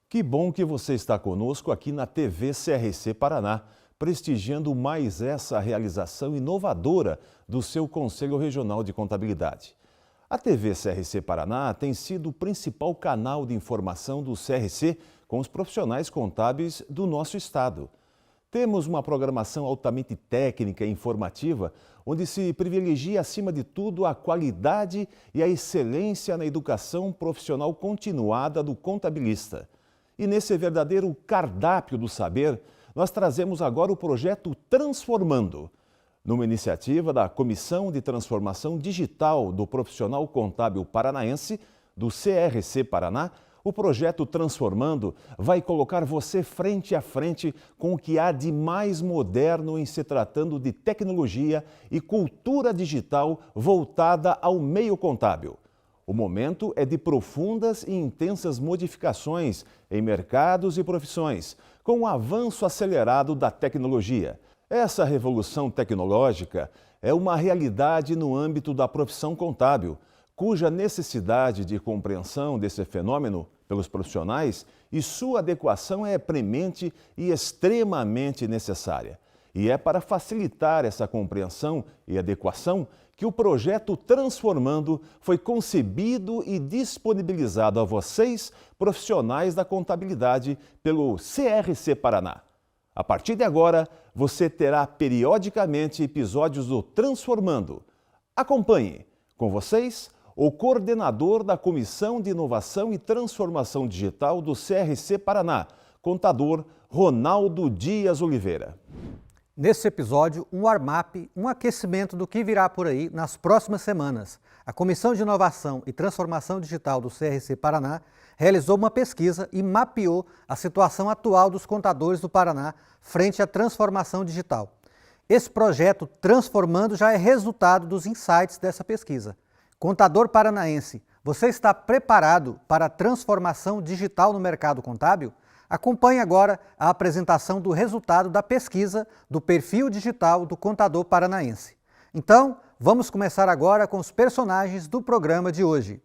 Que bom que você está conosco aqui na TV CRC Paraná, prestigiando mais essa realização inovadora do seu Conselho Regional de Contabilidade. A TV CRC Paraná tem sido o principal canal de informação do CRC com os profissionais contábeis do nosso estado. Temos uma programação altamente técnica e informativa, onde se privilegia, acima de tudo, a qualidade e a excelência na educação profissional continuada do contabilista. E nesse verdadeiro cardápio do saber, nós trazemos agora o projeto Transformando. Numa iniciativa da Comissão de Transformação Digital do Profissional Contábil Paranaense, do CRC Paraná, o projeto Transformando vai colocar você frente a frente com o que há de mais moderno em se tratando de tecnologia e cultura digital voltada ao meio contábil. O momento é de profundas e intensas modificações em mercados e profissões, com o avanço acelerado da tecnologia. Essa revolução tecnológica é uma realidade no âmbito da profissão contábil, cuja necessidade de compreensão desse fenômeno pelos profissionais e sua adequação é premente e extremamente necessária. E é para facilitar essa compreensão e adequação que o projeto Transformando foi concebido e disponibilizado a vocês, profissionais da contabilidade, pelo CRC Paraná. A partir de agora, você terá periodicamente episódios do Transformando. Acompanhe, com vocês, o coordenador da Comissão de Inovação e Transformação Digital do CRC Paraná, contador Ronaldo Dias Oliveira. Nesse episódio, um warm-up, um aquecimento do que virá por aí nas próximas semanas. A Comissão de Inovação e Transformação Digital do CRC Paraná realizou uma pesquisa e mapeou a situação atual dos contadores do Paraná frente à transformação digital. Esse projeto Transformando já é resultado dos insights dessa pesquisa. Contador paranaense, você está preparado para a transformação digital no mercado contábil? Acompanhe agora a apresentação do resultado da pesquisa do perfil digital do contador paranaense. Então, vamos começar agora com os personagens do programa de hoje.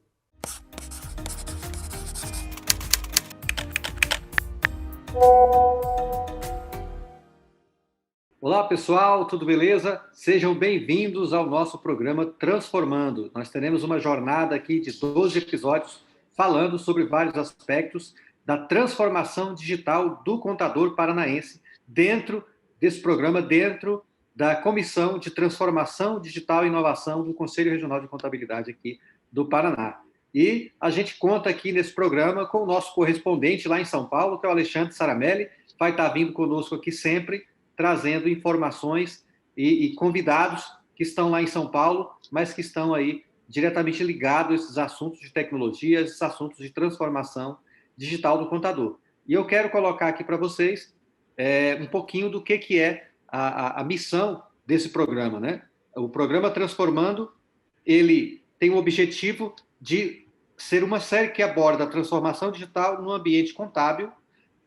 Olá pessoal, tudo beleza? Sejam bem-vindos ao nosso programa Transformando. Nós teremos uma jornada aqui de 12 episódios falando sobre vários aspectos da transformação digital do contador paranaense dentro desse programa, dentro da Comissão de Transformação Digital e Inovação do Conselho Regional de Contabilidade aqui do Paraná. E a gente conta aqui nesse programa com o nosso correspondente lá em São Paulo, que é o Alexandre Saramelli, vai estar vindo conosco aqui sempre, trazendo informações e convidados que estão lá em São Paulo, mas que estão aí diretamente ligados a esses assuntos de tecnologia, esses assuntos de transformação digital do contador. E eu quero colocar aqui para vocês um pouquinho do que é a missão desse programa, né? O programa Transformando, ele tem o objetivo de ser uma série que aborda a transformação digital no ambiente contábil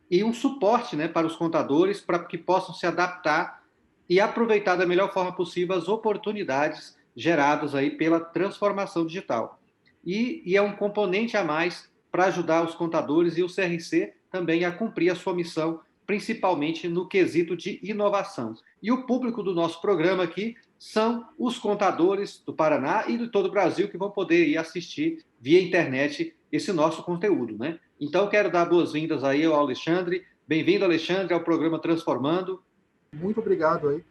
e um suporte, né, para os contadores para que possam se adaptar e aproveitar da melhor forma possível as oportunidades geradas aí pela transformação digital. E é um componente a mais para ajudar os contadores e o CRC também a cumprir a sua missão, principalmente no quesito de inovação. E o público do nosso programa aqui são os contadores do Paraná e de todo o Brasil que vão poder ir assistir via internet esse nosso conteúdo, né? Então, quero dar boas-vindas aí ao Alexandre. Bem-vindo, Alexandre, ao programa Transformando. Muito obrigado aí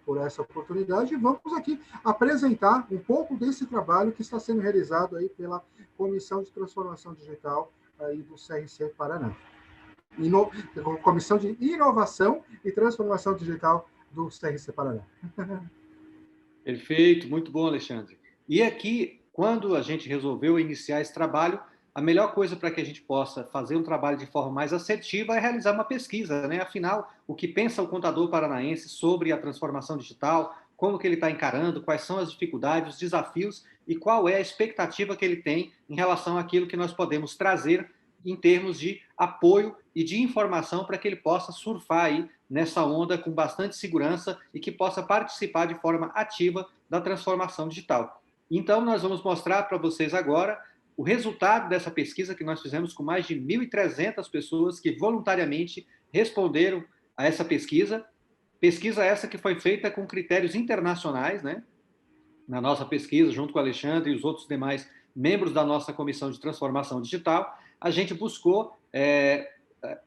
por essa oportunidade. E vamos aqui apresentar um pouco desse trabalho que está sendo realizado aí pela Comissão de Transformação Digital aí do CRC Paraná. Comissão de Inovação e Transformação Digital do CRC Paraná. Perfeito, muito bom, Alexandre. E aqui, quando a gente resolveu iniciar esse trabalho, a melhor coisa para que a gente possa fazer um trabalho de forma mais assertiva é realizar uma pesquisa, né? Afinal, o que pensa o contador paranaense sobre a transformação digital, como que ele está encarando, quais são as dificuldades, os desafios e qual é a expectativa que ele tem em relação àquilo que nós podemos trazer em termos de apoio e de informação para que ele possa surfar aí nessa onda com bastante segurança e que possa participar de forma ativa da transformação digital. Então, nós vamos mostrar para vocês agora o resultado dessa pesquisa que nós fizemos com mais de 1.300 pessoas que voluntariamente responderam a essa pesquisa. Pesquisa essa que foi feita com critérios internacionais, né? Na nossa pesquisa, junto com o Alexandre e os outros demais membros da nossa Comissão de Transformação Digital, a gente buscou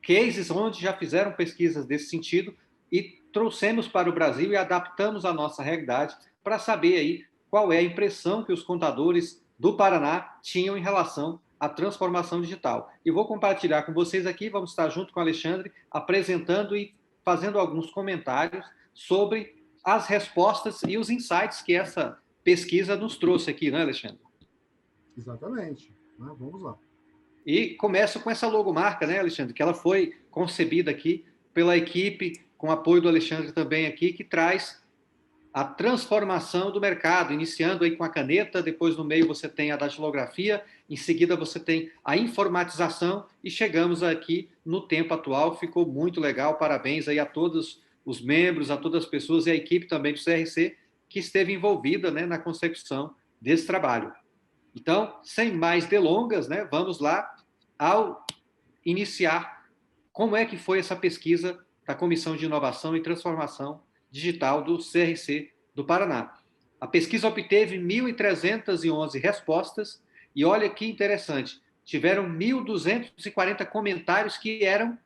cases onde já fizeram pesquisas desse sentido e trouxemos para o Brasil e adaptamos a nossa realidade para saber aí qual é a impressão que os contadores do Paraná tinham em relação à transformação digital. E vou compartilhar com vocês aqui, vamos estar junto com o Alexandre, apresentando e fazendo alguns comentários sobre as respostas e os insights que essa pesquisa nos trouxe aqui, né, Alexandre? Exatamente. Vamos lá. E começo com essa logomarca, né, Alexandre, que ela foi concebida aqui pela equipe, com apoio do Alexandre também aqui, que traz a transformação do mercado, iniciando aí com a caneta, depois no meio você tem a datilografia, em seguida você tem a informatização e chegamos aqui no tempo atual. Ficou muito legal, parabéns aí a todos os membros, a todas as pessoas e a equipe também do CRC que esteve envolvida, né, na concepção desse trabalho. Então, sem mais delongas, né, vamos lá ao iniciar como é que foi essa pesquisa da Comissão de Inovação e Transformação Digital do CRC do Paraná. A pesquisa obteve 1.311 respostas e olha que interessante, tiveram 1.240 comentários que eram,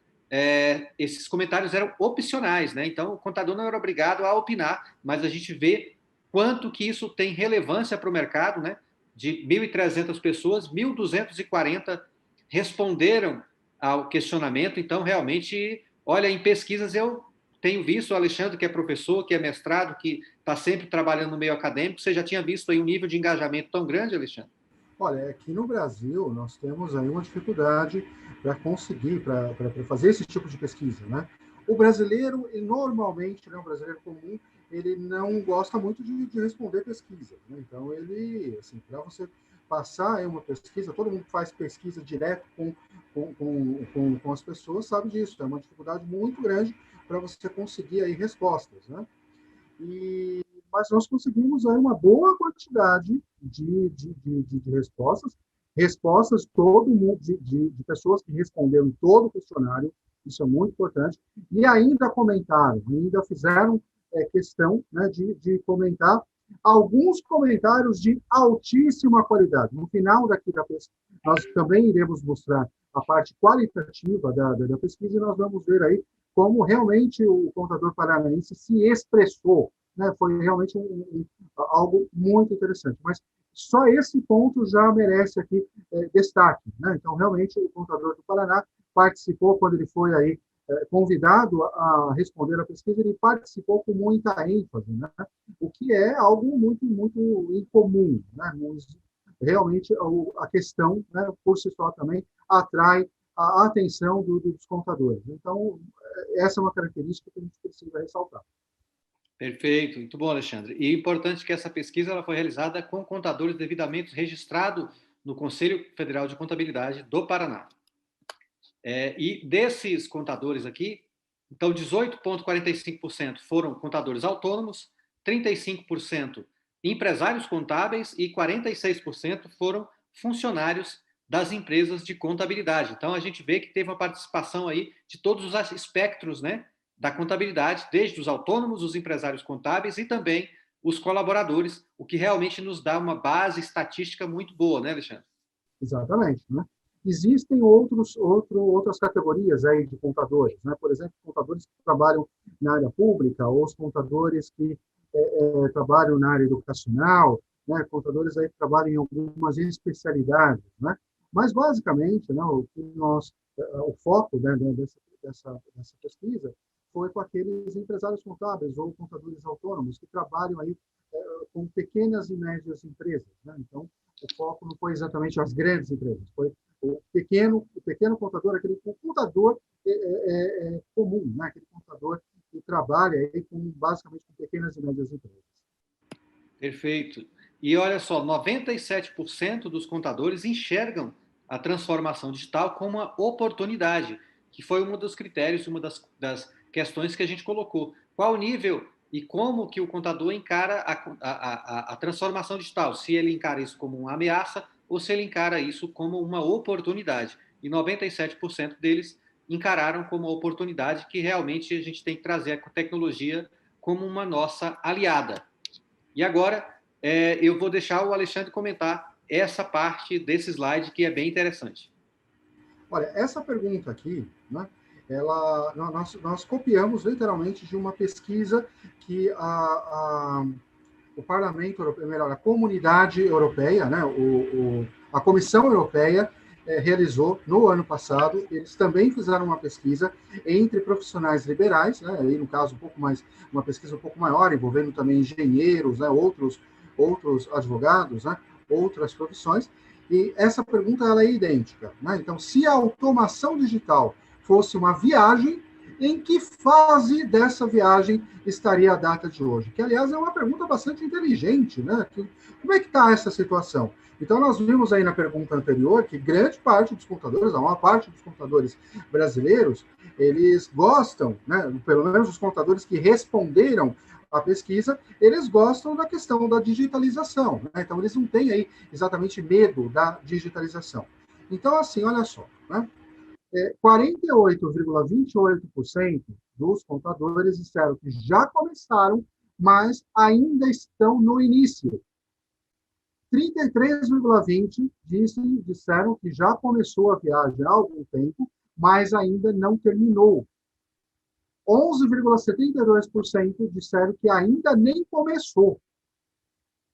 esses comentários eram opcionais, né? Então o contador não era obrigado a opinar, mas a gente vê quanto que isso tem relevância para o mercado, né? De 1.300 pessoas, 1.240 responderam ao questionamento. Então, realmente, olha, em pesquisas eu tenho visto o Alexandre, que é professor, que é mestrado, que está sempre trabalhando no meio acadêmico. Você já tinha visto aí um nível de engajamento tão grande, Alexandre? Olha, aqui no Brasil nós temos aí uma dificuldade para conseguir, para fazer esse tipo de pesquisa, né? O brasileiro, normalmente, né, o brasileiro comum, ele não gosta muito de responder pesquisa, né? Então, ele, assim, para você passar aí uma pesquisa, todo mundo que faz pesquisa direto com as pessoas sabe disso, é uma dificuldade muito grande para você conseguir aí respostas, né? Mas nós conseguimos aí uma boa quantidade de respostas todo mundo, de pessoas que responderam todo o questionário, isso é muito importante, e ainda comentaram, ainda fizeram questão, né, de comentar alguns comentários de altíssima qualidade. No final daqui da pesquisa, nós também iremos mostrar a parte qualitativa da pesquisa e nós vamos ver aí como realmente o contador paranaense se expressou, né? Foi realmente algo muito interessante. Mas só esse ponto já merece aqui destaque, né? Então, realmente, o contador do Paraná participou quando ele foi aí convidado a responder a pesquisa, ele participou com muita ênfase, né? O que é algo muito, muito incomum, né? Realmente, a questão, né, por si só também, atrai a atenção dos contadores. Então, essa é uma característica que a gente precisa ressaltar. Perfeito, muito bom, Alexandre. E é importante que essa pesquisa ela foi realizada com contadores devidamente registrados no Conselho Federal de Contabilidade do Paraná. E desses contadores aqui, então 18,45% foram contadores autônomos, 35% empresários contábeis e 46% foram funcionários das empresas de contabilidade. Então a gente vê que teve uma participação aí de todos os espectros, né, da contabilidade, desde os autônomos, os empresários contábeis e também os colaboradores, o que realmente nos dá uma base estatística muito boa, né, Alexandre? Exatamente, né? Existem outras categorias aí de contadores, né? Por exemplo, contadores que trabalham na área pública, ou os contadores que trabalham na área educacional, né? Contadores aí que trabalham em algumas especialidades, né? Mas, basicamente, né, o foco, né, dessa pesquisa foi com aqueles empresários contábeis ou contadores autônomos que trabalham aí com pequenas e médias empresas, né? Então, o foco não foi exatamente as grandes empresas, foi o pequeno contador, aquele contador comum, né? Aquele contador que trabalha aí basicamente com pequenas e médias empresas. Perfeito. E olha só, 97% dos contadores enxergam a transformação digital como uma oportunidade, que foi um dos critérios, uma das questões que a gente colocou. Qual o nível e como que o contador encara a transformação digital? Se ele encara isso como uma ameaça ou se ele encara isso como uma oportunidade. E 97% deles encararam como uma oportunidade que realmente a gente tem que trazer a tecnologia como uma nossa aliada. E agora eu vou deixar o Alexandre comentar essa parte desse slide que é bem interessante. Olha, essa pergunta aqui, né, nós copiamos literalmente de uma pesquisa que o Parlamento Europeu, melhor, a Comunidade Europeia, né, a Comissão Europeia realizou no ano passado. Eles também fizeram uma pesquisa entre profissionais liberais, né, aí no caso uma pesquisa um pouco maior, envolvendo também engenheiros, né, outros advogados, né, outras profissões. E essa pergunta ela é idêntica, né? Então, se a automação digital fosse uma viagem, em que fase dessa viagem estaria a data de hoje? Que, aliás, é uma pergunta bastante inteligente, né? Como é que está essa situação? Então, nós vimos aí na pergunta anterior que grande parte dos computadores, a maior parte dos computadores brasileiros, eles gostam, né? Pelo menos os computadores que responderam à pesquisa, eles gostam da questão da digitalização, né? Então, eles não têm aí exatamente medo da digitalização. Então, assim, olha só, né? 48,28% dos contadores disseram que já começaram, mas ainda estão no início. 33,20% disseram que já começou a viagem há algum tempo, mas ainda não terminou. 11,72% disseram que ainda nem começou.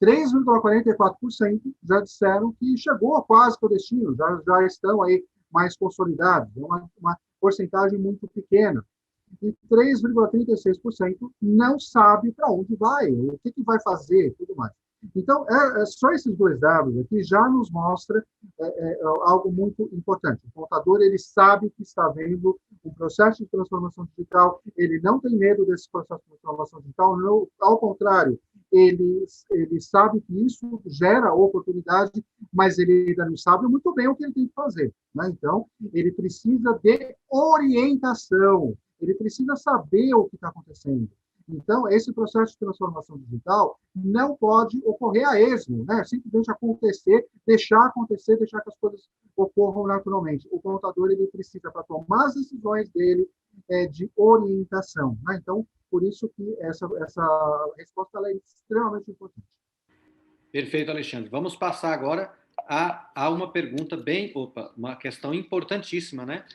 3,44% já disseram que chegou quase ao destino, já estão aí mais consolidados. É uma porcentagem muito pequena. E 3,36% não sabe para onde vai, o que vai fazer, tudo mais. Então, só esses dois dados aqui já nos mostra algo muito importante. O contador, ele sabe que está vendo um processo de transformação digital, ele não tem medo desse processo de transformação digital, não, ao contrário, ele sabe que isso gera oportunidade, mas ele ainda não sabe muito bem o que ele tem que fazer, né? Então, ele precisa de orientação, ele precisa saber o que está acontecendo. Então, esse processo de transformação digital não pode ocorrer a esmo, né? Simplesmente acontecer, deixar que as coisas ocorram naturalmente. O contador, ele precisa, para tomar as decisões dele, de orientação, né? Então, por isso que essa resposta ela é extremamente importante. Perfeito, Alexandre. Vamos passar agora a uma pergunta uma questão importantíssima, né?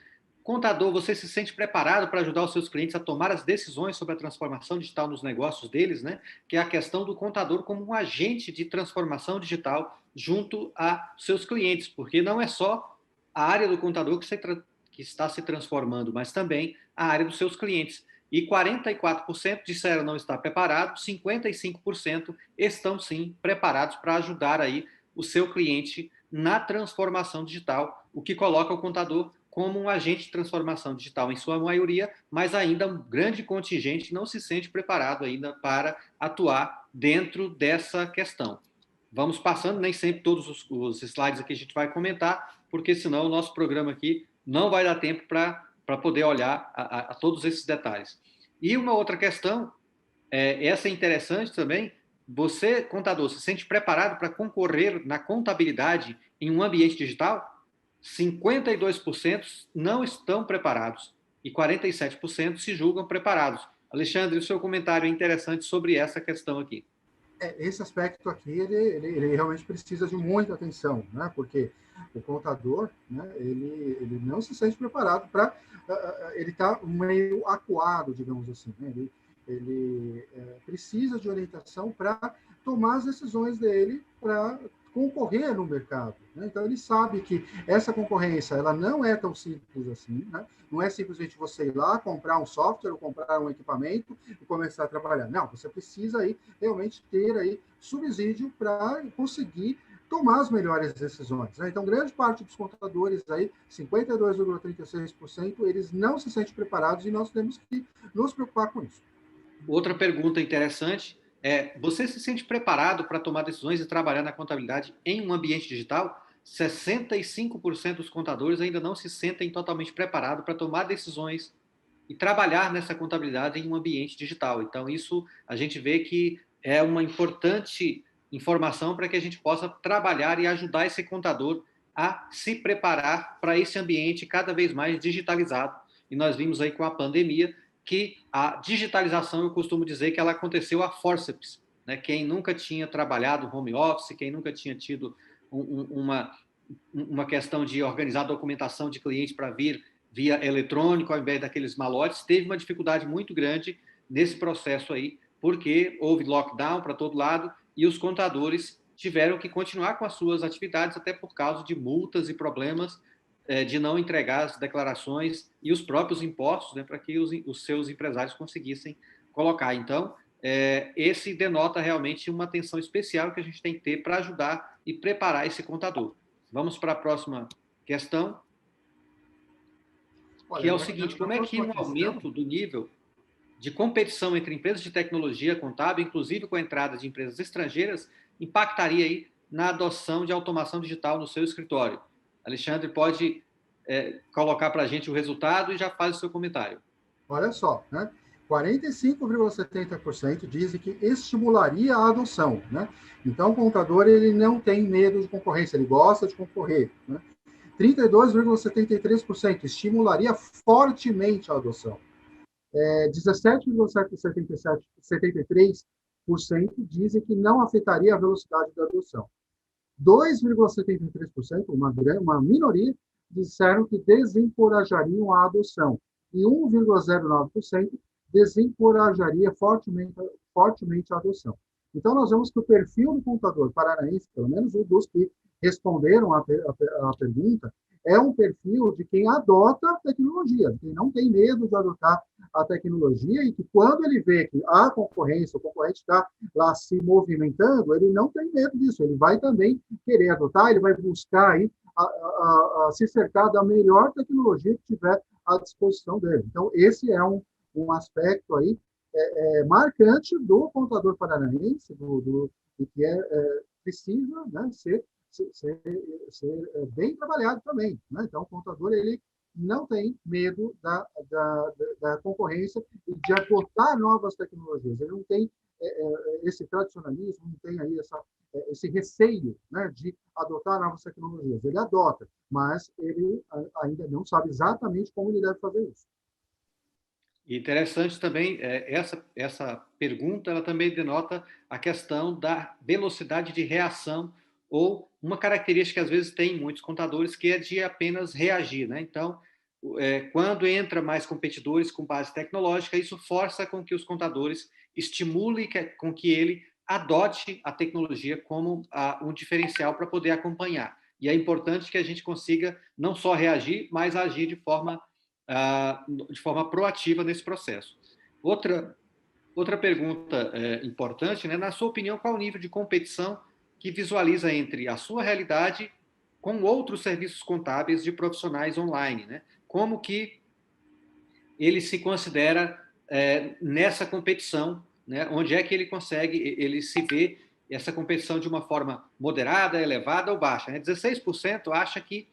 Contador, você se sente preparado para ajudar os seus clientes a tomar as decisões sobre a transformação digital nos negócios deles, né? Que é a questão do contador como um agente de transformação digital junto a seus clientes, porque não é só a área do contador que está se transformando, mas também a área dos seus clientes. E 44% disseram não estar preparados, 55% estão sim preparados para ajudar aí o seu cliente na transformação digital, o que coloca o contador como um agente de transformação digital em sua maioria, mas ainda um grande contingente não se sente preparado ainda para atuar dentro dessa questão. Vamos passando, nem sempre todos os slides aqui a gente vai comentar, porque senão o nosso programa aqui não vai dar tempo para poder olhar a todos esses detalhes. E uma outra questão, essa é interessante também, você, contador, se sente preparado para concorrer na contabilidade em um ambiente digital? 52% não estão preparados e 47% se julgam preparados. Alexandre, o seu comentário é interessante sobre essa questão aqui. Esse aspecto aqui, ele realmente precisa de muita atenção, né? Porque o contador, né, ele não se sente preparado para... ele está meio acuado, digamos assim, né? Ele precisa de orientação para tomar as decisões dele para concorrer no mercado, né? Então, ele sabe que essa concorrência ela não é tão simples assim, né? Não é simplesmente você ir lá, comprar um software ou comprar um equipamento e começar a trabalhar. Não, você precisa aí realmente ter aí subsídio para conseguir tomar as melhores decisões, né? Então, grande parte dos contadores aí, 52,36%, eles não se sentem preparados e nós temos que nos preocupar com isso. Outra pergunta interessante você se sente preparado para tomar decisões e trabalhar na contabilidade em um ambiente digital? 65% dos contadores ainda não se sentem totalmente preparados para tomar decisões e trabalhar nessa contabilidade em um ambiente digital. Então, isso a gente vê que é uma importante informação para que a gente possa trabalhar e ajudar esse contador a se preparar para esse ambiente cada vez mais digitalizado. E nós vimos aí com a pandemia que a digitalização, eu costumo dizer que ela aconteceu a forceps, né? Quem nunca tinha trabalhado home office, quem nunca tinha tido uma questão de organizar documentação de clientes para vir via eletrônico, ao invés daqueles malotes, teve uma dificuldade muito grande nesse processo aí, porque houve lockdown para todo lado e os contadores tiveram que continuar com as suas atividades, até por causa de multas e problemas de não entregar as declarações e os próprios impostos, né, para que os seus empresários conseguissem colocar. Então, esse denota realmente uma atenção especial que a gente tem que ter para ajudar e preparar esse contador. Vamos para a próxima questão, que é o seguinte: como é que um aumento do nível de competição entre empresas de tecnologia contábil, inclusive com a entrada de empresas estrangeiras, impactaria aí na adoção de automação digital no seu escritório? Alexandre, pode colocar para a gente o resultado e já faz o seu comentário. Olha só, né? 45,70% dizem que estimularia a adoção, né? Então, o contador ele não tem medo de concorrência, ele gosta de concorrer, né? 32,73% estimularia fortemente a adoção. 17,73% dizem que não afetaria a velocidade da adoção. 2,73%, uma minoria, disseram que desencorajariam a adoção. E 1,09% desencorajaria fortemente a adoção. Então, nós vemos que o perfil do contador paranaense, pelo menos um dos que responderam à pergunta, é um perfil de quem adota a tecnologia, de quem não tem medo de adotar a tecnologia e que quando ele vê que a concorrência, o concorrente está lá se movimentando, ele não tem medo disso, ele vai também querer adotar, ele vai buscar aí se cercar da melhor tecnologia que tiver à disposição dele. Então, esse é um aspecto aí marcante do contador paranaense, e que precisa, né, ser bem trabalhado também, né? Então, o contador ele não tem medo da concorrência e de adotar novas tecnologias. Ele não tem esse tradicionalismo, não tem aí esse receio, né, de adotar novas tecnologias. Ele adota, mas ele ainda não sabe exatamente como ele deve fazer isso. E interessante também, essa pergunta, ela também denota a questão da velocidade de reação, ou uma característica que às vezes tem muitos contadores, que é de apenas reagir, né? Então, quando entra mais competidores com base tecnológica, isso força com que os contadores estimulem com que ele adote a tecnologia como um diferencial para poder acompanhar. E é importante que a gente consiga não só reagir, mas agir de forma proativa nesse processo. Outra pergunta importante, né? Na sua opinião, qual o nível de competição que visualiza entre a sua realidade com outros serviços contábeis de profissionais online, né? Como que ele se considera nessa competição, né? Onde é que ele se vê essa competição de uma forma moderada, elevada ou baixa, né? 16% acha que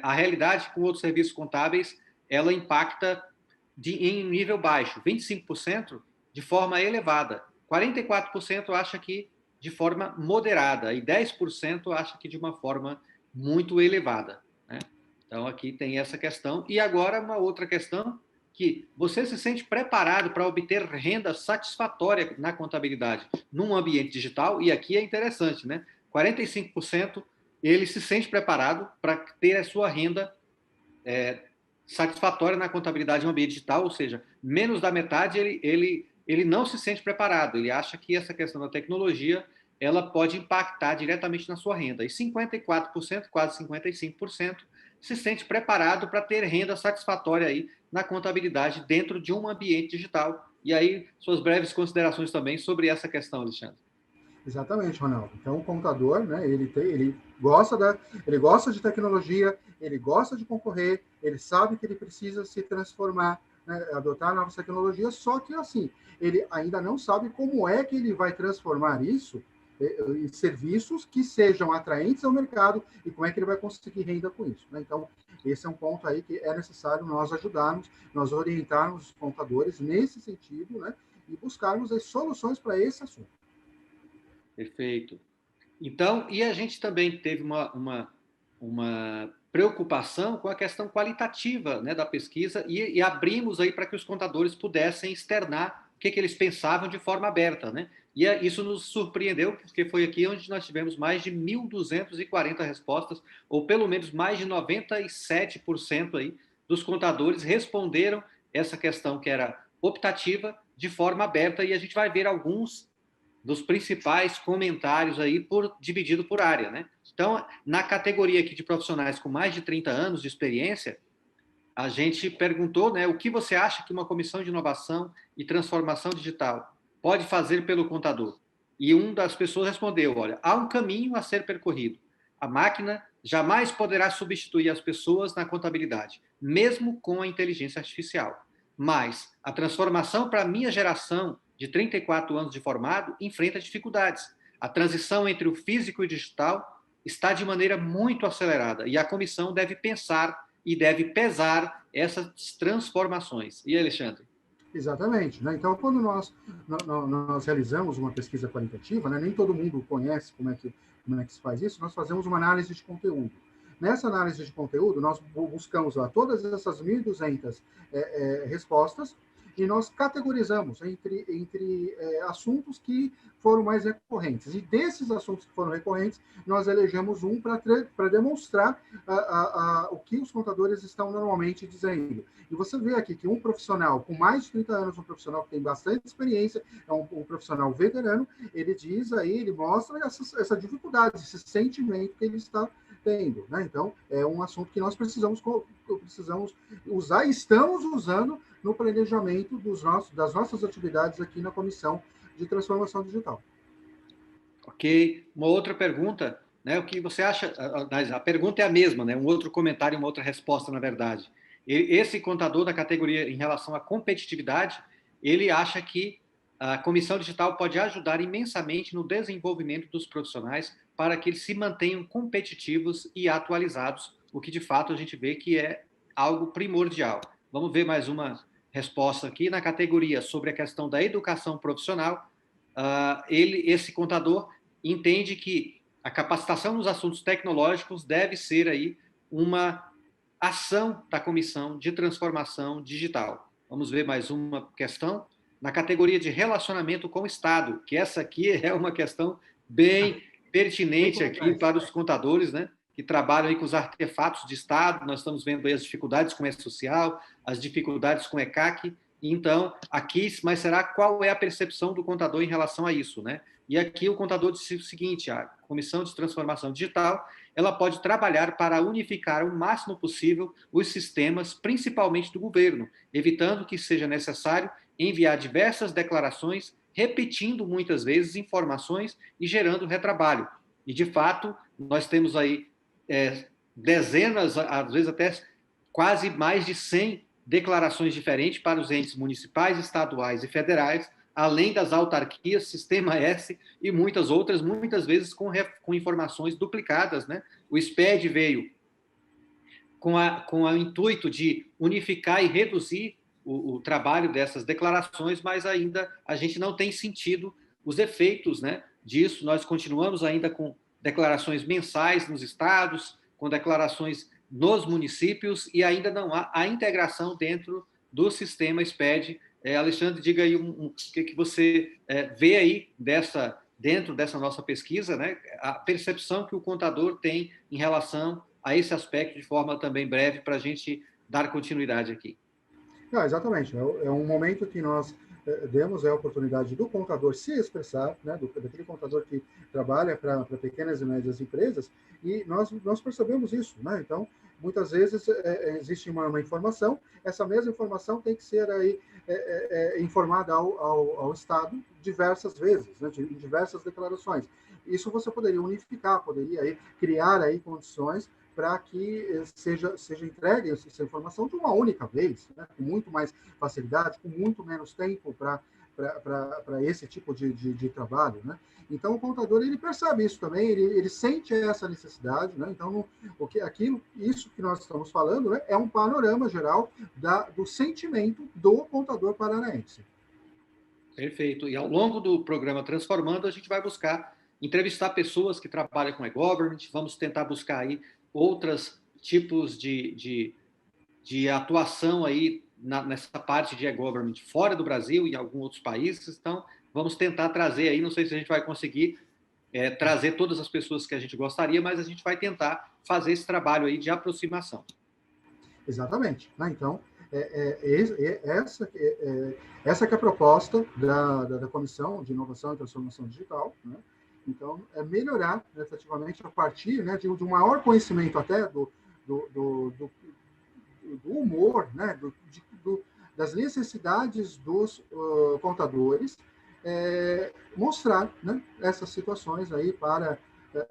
a realidade com outros serviços contábeis ela impacta em nível baixo, 25% de forma elevada, 44% acha que de forma moderada e 10% acha que de uma forma muito elevada, né? Então, aqui tem essa questão. E agora, uma outra questão, que você se sente preparado para obter renda satisfatória na contabilidade num ambiente digital, e aqui é interessante, né? 45% ele se sente preparado para ter a sua renda satisfatória na contabilidade em um ambiente digital, ou seja, menos da metade ele não se sente preparado, ele acha que essa questão da tecnologia ela pode impactar diretamente na sua renda. E 54%, quase 55%, se sente preparado para ter renda satisfatória aí na contabilidade dentro de um ambiente digital. E aí, suas breves considerações também sobre essa questão, Alexandre. Exatamente, Ronaldo. Então, o contador, né, ele gosta de tecnologia, ele gosta de concorrer, ele sabe que ele precisa se transformar, né, adotar novas tecnologias, só que, assim, ele ainda não sabe como é que ele vai transformar isso em serviços que sejam atraentes ao mercado e como é que ele vai conseguir renda com isso, né? Então, esse é um ponto aí que é necessário nós ajudarmos, nós orientarmos os contadores nesse sentido, né, e buscarmos as soluções para esse assunto. Perfeito. Então, e a gente também teve uma preocupação com a questão qualitativa, né, da pesquisa e abrimos aí para que os contadores pudessem externar o que eles pensavam de forma aberta, né? Isso nos surpreendeu, porque foi aqui onde nós tivemos mais de 1.240 respostas, ou pelo menos mais de 97% aí dos contadores responderam essa questão que era optativa de forma aberta, e a gente vai ver alguns dos principais comentários aí dividido por área, né? Então, na categoria aqui de profissionais com mais de 30 anos de experiência, a gente perguntou, né, o que você acha que uma comissão de inovação e transformação digital pode fazer pelo contador? E uma das pessoas respondeu, olha, há um caminho a ser percorrido. A máquina jamais poderá substituir as pessoas na contabilidade, mesmo com a inteligência artificial. Mas a transformação para a minha geração de 34 anos de formado enfrenta dificuldades. A transição entre o físico e o digital está de maneira muito acelerada e a comissão deve pensar e deve pesar essas transformações. E Alexandre? Exatamente. Né? Então, quando nós realizamos uma pesquisa qualitativa, né, nem todo mundo conhece como é que se faz isso, nós fazemos uma análise de conteúdo. Nessa análise de conteúdo, nós buscamos lá todas essas 1.200 respostas e nós categorizamos entre assuntos que foram mais recorrentes. E desses assuntos que foram recorrentes, nós elegemos um para demonstrar o que os contadores estão normalmente dizendo. E você vê aqui que um profissional com mais de 30 anos, um profissional que tem bastante experiência, é um profissional veterano, ele diz aí, ele mostra essa dificuldade, esse sentimento que ele está tendo, né? Então, é um assunto que nós precisamos usar e estamos usando no planejamento das nossas atividades aqui na Comissão de Transformação Digital. Ok. Uma outra pergunta, né? O que você acha? A pergunta é a mesma, né? Um outro comentário, uma outra resposta, na verdade. Esse contador da categoria em relação à competitividade, ele acha que a Comissão Digital pode ajudar imensamente no desenvolvimento dos profissionais para que eles se mantenham competitivos e atualizados, o que de fato a gente vê que é algo primordial. Vamos ver mais uma resposta aqui na categoria sobre a questão da educação profissional. Esse contador entende que a capacitação nos assuntos tecnológicos deve ser aí uma ação da Comissão de Transformação Digital. Vamos ver mais uma questão na categoria de relacionamento com o Estado, que essa aqui é uma questão bem pertinente aqui para os contadores, né, que trabalham aí com os artefatos de Estado. Nós estamos vendo aí as dificuldades com o E-Social, as dificuldades com o ECAC. Então, aqui, mas será qual é a percepção do contador em relação a isso, né? E aqui o contador disse o seguinte: a Comissão de Transformação Digital, ela pode trabalhar para unificar o máximo possível os sistemas, principalmente do governo, evitando que seja necessário enviar diversas declarações, repetindo muitas vezes informações e gerando retrabalho. E, de fato, nós temos aí dezenas, às vezes até quase mais de 100 declarações diferentes para os entes municipais, estaduais e federais, além das autarquias, Sistema S e muitas outras, muitas vezes com informações duplicadas, né? O SPED veio com o intuito de unificar e reduzir o trabalho dessas declarações, mas ainda a gente não tem sentido os efeitos, né, disso. Nós continuamos ainda com declarações mensais nos estados, com declarações nos municípios, e ainda não há a integração dentro do sistema SPED. Alexandre, diga aí o que você vê aí dentro dessa nossa pesquisa, né, a percepção que o contador tem em relação a esse aspecto, de forma também breve, para a gente dar continuidade aqui. Não, exatamente. É um momento que nós demos a oportunidade do contador se expressar, né, daquele contador que trabalha para pequenas e médias empresas, e nós percebemos isso, né? Então, muitas vezes existe uma informação, essa mesma informação tem que ser aí informada ao Estado diversas vezes, né, em diversas declarações. Isso você poderia unificar, poderia aí criar aí condições para que seja entregue essa informação de uma única vez, né, com muito mais facilidade, com muito menos tempo para esse tipo de trabalho, né? Então, o contador, ele percebe isso também, ele sente essa necessidade, né? Então, isso que nós estamos falando, né, é um panorama geral do sentimento do contador paranaense. Perfeito. E ao longo do programa Transformando, a gente vai buscar entrevistar pessoas que trabalham com e-government, vamos tentar buscar aí outros tipos de atuação aí nessa parte de e-government fora do Brasil e em alguns outros países. Então, vamos tentar trazer aí, não sei se a gente vai conseguir trazer todas as pessoas que a gente gostaria, mas a gente vai tentar fazer esse trabalho aí de aproximação. Exatamente. Né? Então, essa que é a proposta da Comissão de Inovação e Transformação Digital. Né? Então, é melhorar, efetivamente, a partir, né, de um maior conhecimento até do humor, né, das necessidades dos contadores, mostrar, né, essas situações aí para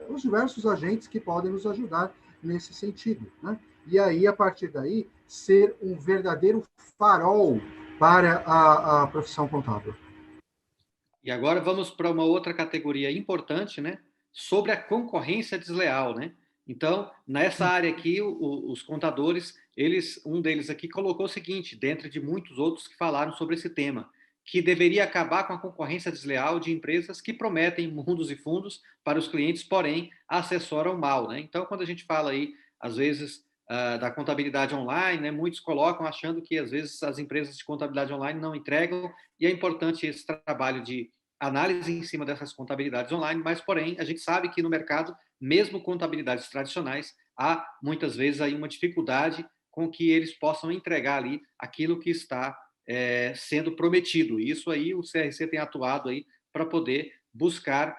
os diversos agentes que podem nos ajudar nesse sentido. Né? E aí, a partir daí, ser um verdadeiro farol para a profissão contábil. E agora vamos para uma outra categoria importante, né? Sobre a concorrência desleal, né? Então, nessa área aqui, os contadores, um deles aqui colocou o seguinte, dentre de muitos outros que falaram sobre esse tema, que deveria acabar com a concorrência desleal de empresas que prometem mundos e fundos para os clientes, porém assessoram mal, né? Então, quando a gente fala aí, às vezes, da contabilidade online, né, muitos colocam achando que, às vezes, as empresas de contabilidade online não entregam, e é importante esse trabalho de análise em cima dessas contabilidades online, mas, porém, a gente sabe que no mercado, mesmo contabilidades tradicionais, há muitas vezes aí uma dificuldade com que eles possam entregar ali aquilo que está sendo prometido. E isso aí o CRC tem atuado aí para poder buscar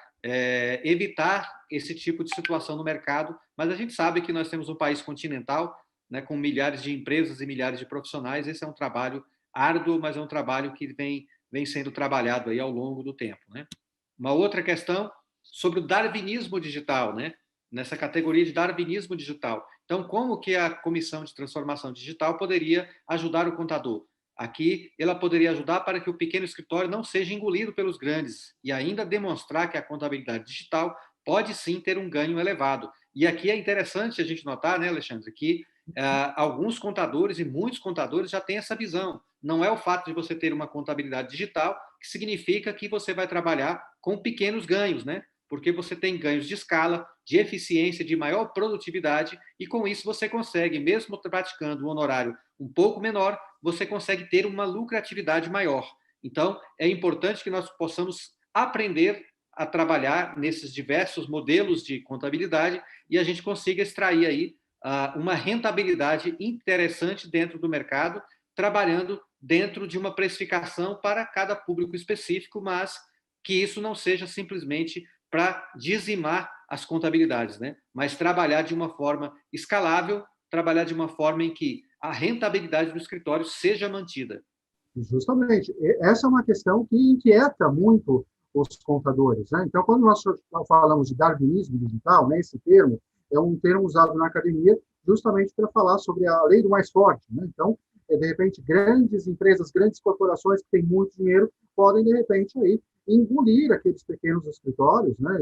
evitar esse tipo de situação no mercado, mas a gente sabe que nós temos um país continental, né, com milhares de empresas e milhares de profissionais. Esse é um trabalho árduo, mas é um trabalho que vem sendo trabalhado aí ao longo do tempo. Né? Uma outra questão sobre o darwinismo digital, né? Nessa categoria de darwinismo digital. Então, como que a Comissão de Transformação Digital poderia ajudar o contador? Aqui, ela poderia ajudar para que o pequeno escritório não seja engolido pelos grandes e ainda demonstrar que a contabilidade digital pode sim ter um ganho elevado. E aqui é interessante a gente notar, né, Alexandre, que alguns contadores e muitos contadores já têm essa visão. Não é o fato de você ter uma contabilidade digital que significa que você vai trabalhar com pequenos ganhos, né? Porque você tem ganhos de escala, de eficiência, de maior produtividade, e com isso você consegue, mesmo praticando um honorário um pouco menor, você consegue ter uma lucratividade maior. Então, é importante que nós possamos aprender a trabalhar nesses diversos modelos de contabilidade e a gente consiga extrair aí uma rentabilidade interessante dentro do mercado, trabalhando dentro de uma precificação para cada público específico, mas que isso não seja simplesmente para dizimar as contabilidades, né? Mas trabalhar de uma forma escalável, trabalhar de uma forma em que a rentabilidade do escritório seja mantida. Justamente. Essa é uma questão que inquieta muito os contadores. Né? Então, quando nós falamos de darwinismo digital, né, esse termo é um termo usado na academia justamente para falar sobre a lei do mais forte. Né? Então, de repente, grandes empresas, grandes corporações que têm muito dinheiro podem, de repente, aí, engolir aqueles pequenos escritórios, né?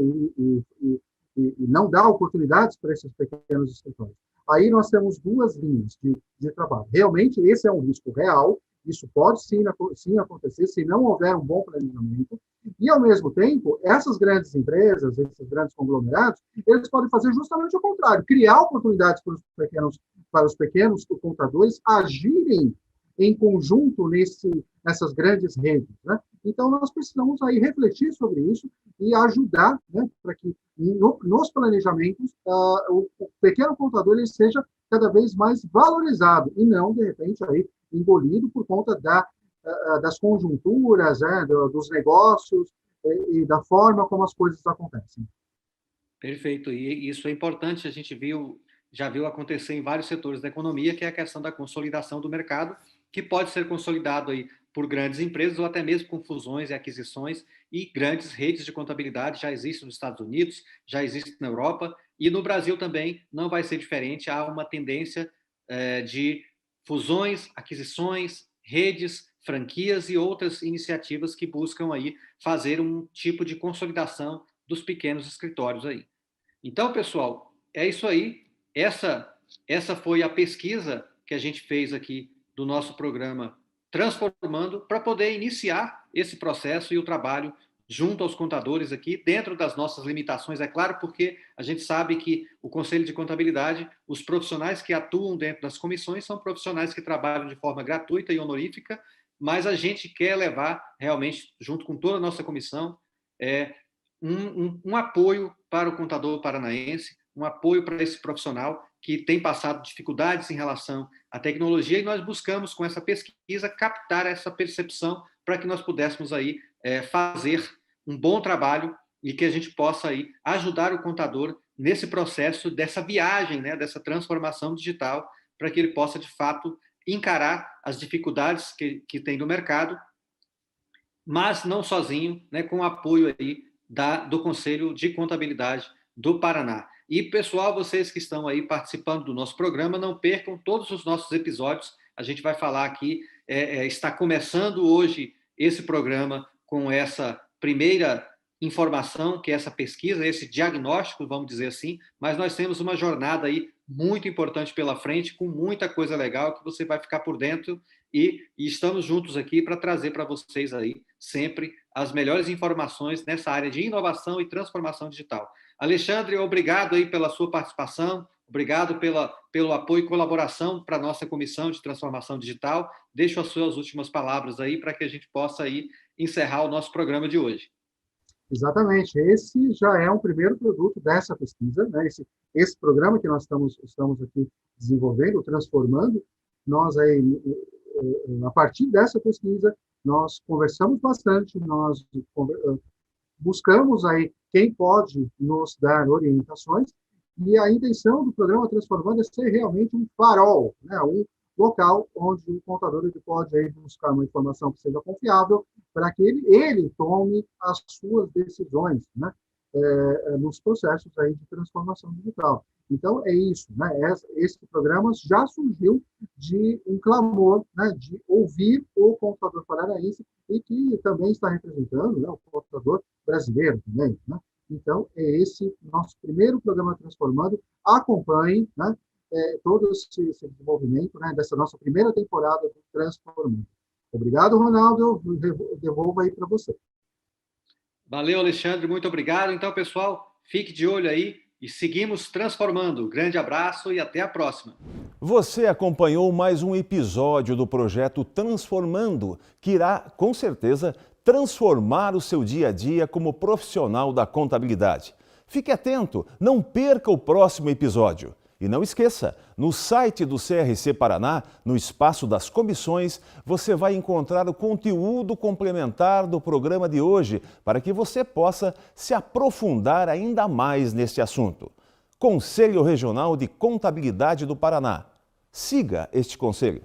E não dar oportunidades para esses pequenos escritórios. Aí nós temos duas linhas de trabalho. Realmente, esse é um risco real, isso pode sim acontecer se não houver um bom planejamento. E, ao mesmo tempo, essas grandes empresas, esses grandes conglomerados, eles podem fazer justamente o contrário, criar oportunidades para os pequenos contadores agirem em conjunto nessas grandes redes. Né? Então, nós precisamos aí refletir sobre isso e ajudar, né, para que nos planejamentos o pequeno contador ele seja cada vez mais valorizado e não, de repente, aí, engolido por conta das conjunturas, né, dos negócios e da forma como as coisas acontecem. Perfeito. E isso é importante, a gente já viu acontecer em vários setores da economia, que é a questão da consolidação do mercado, que pode ser consolidado aí por grandes empresas ou até mesmo com fusões e aquisições, e grandes redes de contabilidade já existem nos Estados Unidos, já existem na Europa, e no Brasil também não vai ser diferente. Há uma tendência de fusões, aquisições, redes, franquias e outras iniciativas que buscam aí fazer um tipo de consolidação dos pequenos escritórios aí. Então, pessoal, é isso aí. Essa foi a pesquisa que a gente fez aqui do nosso programa Transformando, para poder iniciar esse processo e o trabalho junto aos contadores aqui, dentro das nossas limitações, é claro, porque a gente sabe que o Conselho de Contabilidade, os profissionais que atuam dentro das comissões são profissionais que trabalham de forma gratuita e honorífica, mas a gente quer levar realmente, junto com toda a nossa comissão, um apoio para o contador paranaense, um apoio para esse profissional que tem passado dificuldades em relação à tecnologia, e nós buscamos, com essa pesquisa, captar essa percepção para que nós pudéssemos aí fazer um bom trabalho e que a gente possa aí ajudar o contador nesse processo dessa viagem, né, dessa transformação digital, para que ele possa, de fato, encarar as dificuldades que tem no mercado, mas não sozinho, né, com o apoio aí do Conselho de Contabilidade do Paraná. E, pessoal, vocês que estão aí participando do nosso programa, não percam todos os nossos episódios. A gente vai falar aqui, está começando hoje esse programa com essa primeira informação, que é essa pesquisa, esse diagnóstico, vamos dizer assim, mas nós temos uma jornada aí muito importante pela frente, com muita coisa legal que você vai ficar por dentro, e estamos juntos aqui para trazer para vocês aí sempre as melhores informações nessa área de inovação e transformação digital. Alexandre, obrigado aí pela sua participação, obrigado pelo apoio e colaboração para a nossa Comissão de Transformação Digital. Deixo as suas últimas palavras aí para que a gente possa aí encerrar o nosso programa de hoje. Exatamente. Esse já é um primeiro produto dessa pesquisa, né? Esse programa que nós estamos aqui desenvolvendo, transformando, nós aí, a partir dessa pesquisa, nós conversamos bastante, nós buscamos aí quem pode nos dar orientações, e a intenção do programa Transformando é ser realmente um farol, né? Um local onde o contador ele pode aí buscar uma informação que seja confiável para que ele tome as suas decisões, né? Nos processos aí de transformação digital. Então, é isso, né? Esse programa já surgiu de um clamor, né, de ouvir o contador paranaense e que também está representando, né, o contador brasileiro também, né? Então, é esse nosso primeiro programa Transformando. Acompanhe, né, todo esse desenvolvimento, né, dessa nossa primeira temporada do Transformando. Obrigado, Ronaldo. Eu devolvo aí para você. Valeu, Alexandre. Muito obrigado. Então, pessoal, fique de olho aí e seguimos transformando. Grande abraço e até a próxima. Você acompanhou mais um episódio do projeto Transformando, que irá, com certeza, transformar o seu dia a dia como profissional da contabilidade. Fique atento, não perca o próximo episódio. E não esqueça, no site do CRC Paraná, no espaço das comissões, você vai encontrar o conteúdo complementar do programa de hoje para que você possa se aprofundar ainda mais neste assunto. Conselho Regional de Contabilidade do Paraná. Siga este conselho.